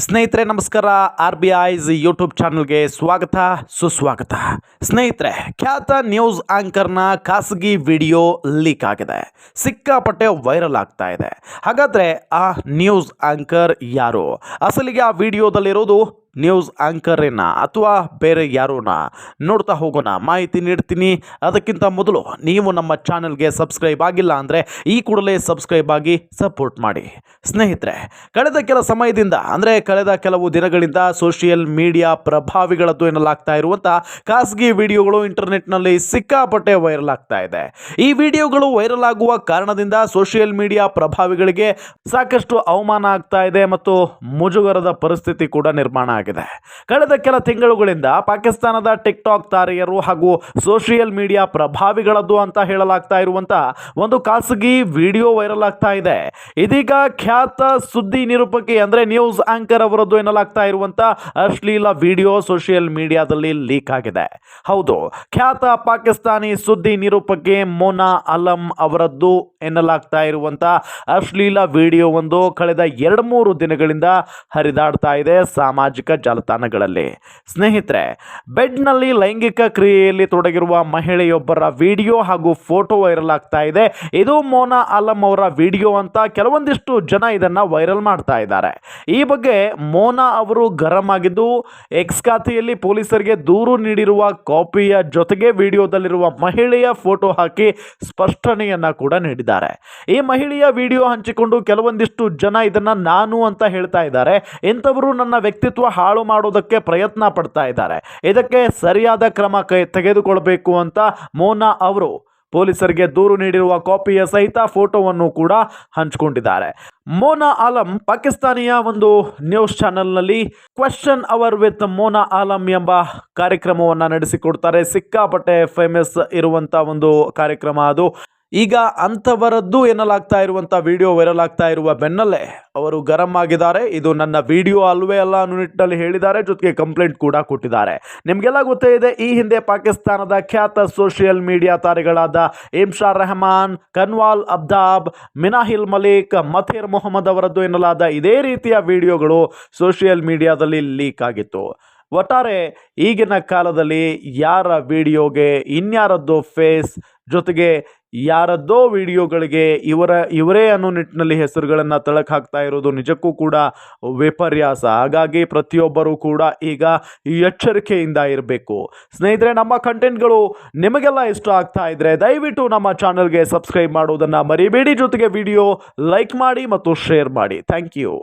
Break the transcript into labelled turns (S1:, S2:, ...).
S1: ಸ್ನೇಹಿತರೆ ನಮಸ್ಕಾರ. RBI's YouTube ಚಾನಲ್ಗೆ ಸ್ವಾಗತ ಸುಸ್ವಾಗತ. ಸ್ನೇಹಿತರೆ, ಖ್ಯಾತ ನ್ಯೂಸ್ ಆಂಕರ್ನ ಖಾಸಗಿ ವಿಡಿಯೋ ಲೀಕ್ ಆಗಿದೆ, ಸಿಕ್ಕಾಪಟ್ಟೆ ವೈರಲ್ ಆಗ್ತಾ ಇದೆ. ಹಾಗಾದ್ರೆ ಆ ನ್ಯೂಸ್ ಆಂಕರ್ ಯಾರು? ಅಸಲಿಗೆ ಆ ವಿಡಿಯೋದಲ್ಲಿರೋದು ನ್ಯೂಸ್ ಆಂಕರೇನ ಅಥವಾ ಬೇರೆ ಯಾರೋನ ನೋಡ್ತಾ ಹೋಗೋಣ, ಮಾಹಿತಿ ನೀಡ್ತೀನಿ. ಅದಕ್ಕಿಂತ ಮೊದಲು ನೀವು ನಮ್ಮ ಚಾನಲ್ಗೆ ಸಬ್ಸ್ಕ್ರೈಬ್ ಆಗಿಲ್ಲ ಅಂದರೆ ಈ ಕೂಡಲೇ ಸಬ್ಸ್ಕ್ರೈಬ್ ಆಗಿ ಸಪೋರ್ಟ್ ಮಾಡಿ. ಸ್ನೇಹಿತರೆ, ಕಳೆದ ಕೆಲ ಸಮಯದಿಂದ ಅಂದರೆ ಕಳೆದ ಕೆಲವು ದಿನಗಳಿಂದ ಸೋಷಿಯಲ್ ಮೀಡಿಯಾ ಪ್ರಭಾವಿಗಳದ್ದು ಎನ್ನಲಾಗ್ತಾ ಇರುವಂಥ ಖಾಸಗಿ ವಿಡಿಯೋಗಳು ಇಂಟರ್ನೆಟ್ನಲ್ಲಿ ಸಿಕ್ಕಾಪಟ್ಟೆ ವೈರಲ್ ಆಗ್ತಾ ಇದೆ. ಈ ವಿಡಿಯೋಗಳು ವೈರಲ್ ಆಗುವ ಕಾರಣದಿಂದ ಸೋಷಿಯಲ್ ಮೀಡಿಯಾ ಪ್ರಭಾವಿಗಳಿಗೆ ಸಾಕಷ್ಟು ಅವಮಾನ ಆಗ್ತಾ ಇದೆ ಮತ್ತು ಮುಜುಗರದ ಪರಿಸ್ಥಿತಿ ಕೂಡ ನಿರ್ಮಾಣ ಆಗಿದೆ. ಕಳೆದ ಕೆಲ ತಿಂಗಳುಗಳಿಂದ ಪಾಕಿಸ್ತಾನದ ಟಿಕ್ಟಾಕ್ ತಾರೆಯರು ಹಾಗೂ ಸೋಷಿಯಲ್ ಮೀಡಿಯಾ ಪ್ರಭಾವಿಗಳದ್ದು ಅಂತ ಹೇಳಲಾಗ್ತಾ ಇರುವಂತ ಒಂದು ಖಾಸಗಿ ವಿಡಿಯೋ ವೈರಲ್ ಆಗ್ತಾ ಇದೆ. ಇದೀಗ ಖ್ಯಾತ ಸುದ್ದಿ ನಿರೂಪಕಿ ಅಂದ್ರೆ ನ್ಯೂಸ್ ಆಂಕರ್ ಅವರದ್ದು ಎನ್ನಲಾಗ್ತಾ ಇರುವಂತ ಅಶ್ಲೀಲ ವಿಡಿಯೋ ಸೋಷಿಯಲ್ ಮೀಡಿಯಾದಲ್ಲಿ ಲೀಕ್ ಆಗಿದೆ. ಹೌದು, ಖ್ಯಾತ ಪಾಕಿಸ್ತಾನಿ ಸುದ್ದಿ ನಿರೂಪಕಿ ಮೋನಾ ಆಲಂ ಅವರದ್ದು ಎನ್ನಲಾಗ್ತಾ ಇರುವಂತ ಅಶ್ಲೀಲ ವಿಡಿಯೋ ಒಂದು ಕಳೆದ 2-3 ದಿನಗಳಿಂದ ಹರಿದಾಡ್ತಾ ಇದೆ ಸಾಮಾಜಿಕ ಜಾಲತಾಣಗಳಲ್ಲಿ. ಸ್ನೇಹಿತರೆ, ಬೆಡ್ನಲ್ಲಿ ಲೈಂಗಿಕ ಕ್ರಿಯೆಯಲ್ಲಿ ತೊಡಗಿರುವ ಮಹಿಳೆಯೊಬ್ಬರ ವಿಡಿಯೋ ಹಾಗೂ ಫೋಟೋ ವೈರಲ್ ಆಗ್ತಾ ಇದೆ. ಇದು ಮೋನಾ ಆಲಂ ಅವರ ವಿಡಿಯೋ ಅಂತ ಕೆಲವೊಂದಿಷ್ಟು ಜನ ಇದನ್ನ ವೈರಲ್ ಮಾಡ್ತಾ ಇದ್ದಾರೆ. ಈ ಬಗ್ಗೆ ಮೋನಾ ಅವರು ಗರಂ ಆಗಿದ್ದು ಎಕ್ಸ್ ಖಾತೆಯಲ್ಲಿ ಪೊಲೀಸರಿಗೆ ದೂರು ನೀಡಿರುವ ಕಾಪಿಯ ಜೊತೆಗೆ ವಿಡಿಯೋದಲ್ಲಿರುವ ಮಹಿಳೆಯ ಫೋಟೋ ಹಾಕಿ ಸ್ಪಷ್ಟನೆಯನ್ನ ಕೂಡ ನೀಡಿದ್ದಾರೆ. ಈ ಮಹಿಳೆಯ ವಿಡಿಯೋ ಹಂಚಿಕೊಂಡು ಕೆಲವೊಂದಿಷ್ಟು ಜನ ಇದನ್ನ ನಾನು ಅಂತ ಹೇಳ್ತಾ ಇದ್ದಾರೆ. ಇಂಥವರು ನನ್ನ ವ್ಯಕ್ತಿತ್ವ ಹಾಳು ಮಾಡೋದಕ್ಕೆ ಪ್ರಯತ್ನ ಪಡ್ತಾ ಇದ್ದಾರೆ, ಇದಕ್ಕೆ ಸರಿಯಾದ ಕ್ರಮ ತೆಗೆದುಕೊಳ್ಳಬೇಕು ಅಂತ ಮೋನಾ ಅವರು ಪೊಲೀಸರಿಗೆ ದೂರು ನೀಡಿರುವ ಕಾಪಿಯ ಸಹಿತ ಫೋಟೋವನ್ನು ಕೂಡ ಹಂಚಿಕೊಂಡಿದ್ದಾರೆ. ಮೋನಾ ಆಲಂ ಪಾಕಿಸ್ತಾನಿಯ ಒಂದು ನ್ಯೂಸ್ ಚಾನೆಲ್ನಲ್ಲಿ question hour with Mona Alam ಎಂಬ ಕಾರ್ಯಕ್ರಮವನ್ನು ನಡೆಸಿಕೊಡ್ತಾರೆ. ಸಿಕ್ಕಾಪಟ್ಟೆ ಫೇಮಸ್ ಇರುವಂತ ಒಂದು ಕಾರ್ಯಕ್ರಮ ಅದು. ಈಗ ಅಂಥವರದ್ದು ಎನ್ನಲಾಗ್ತಾ ಇರುವಂಥ ವಿಡಿಯೋ ವೈರಲ್ ಆಗ್ತಾ ಇರುವ ಬೆನ್ನಲ್ಲೇ ಅವರು ಗರಂ ಆಗಿದ್ದಾರೆ. ಇದು ನನ್ನ ವಿಡಿಯೋ ಅಲ್ವೇ ಅಲ್ಲ ಅನ್ನೋ ನಿಟ್ಟಿನಲ್ಲಿ ಹೇಳಿದ್ದಾರೆ, ಜೊತೆಗೆ ಕಂಪ್ಲೇಂಟ್ ಕೂಡ ಕೊಟ್ಟಿದ್ದಾರೆ. ನಿಮಗೆಲ್ಲ ಗೊತ್ತೇ ಇದೆ, ಈ ಹಿಂದೆ ಪಾಕಿಸ್ತಾನದ ಖ್ಯಾತ ಸೋಷಿಯಲ್ ಮೀಡಿಯಾ ತಾರೆಗಳಾದ ಇಮ್ಶಾರ್ ರೆಹಮಾನ್, ಕನ್ವಾಲ್ ಅಬ್ದಾಬ್, ಮಿನಾಹಿಲ್ ಮಲಿಕ್, ಮಥೇರ್ ಮೊಹಮ್ಮದ್ ಅವರದ್ದು ಎನ್ನಲಾದ ಇದೇ ರೀತಿಯ ವಿಡಿಯೋಗಳು ಸೋಷಿಯಲ್ ಮೀಡಿಯಾದಲ್ಲಿ ಲೀಕ್ ಆಗಿತ್ತು. ಒಟ್ಟಾರೆ ಈಗಿನ ಕಾಲದಲ್ಲಿ ಯಾರ ವಿಡಿಯೋಗೆ ಇನ್ಯಾರದ್ದೋ ಫೇಸ್ ಜೊತೆಗೆ ಯಾರದ್ದೋ ವಿಡಿಯೋಗಳಿಗೆ ಇವರೇ ಅನ್ನೋ ನಿಟ್ಟಿನಲ್ಲಿ ಹೆಸರುಗಳನ್ನು ತಳಕ್ ಹಾಕ್ತಾ ಇರೋದು ನಿಜಕ್ಕೂ ಕೂಡ ವಿಪರ್ಯಾಸ. ಹಾಗಾಗಿ ಪ್ರತಿಯೊಬ್ಬರೂ ಕೂಡ ಈಗ ಎಚ್ಚರಿಕೆಯಿಂದ ಇರಬೇಕು. ಸ್ನೇಹಿತರೆ, ನಮ್ಮ ಕಂಟೆಂಟ್ಗಳು ನಿಮಗೆಲ್ಲ ಇಷ್ಟ ಆಗ್ತಾ ಇದ್ರೆ ದಯವಿಟ್ಟು ನಮ್ಮ ಚಾನಲ್ಗೆ ಸಬ್ಸ್ಕ್ರೈಬ್ ಮಾಡೋದನ್ನು ಮರಿಬೇಡಿ. ಜೊತೆಗೆ ವಿಡಿಯೋ ಲೈಕ್ ಮಾಡಿ ಮತ್ತು ಶೇರ್ ಮಾಡಿ. Thank you.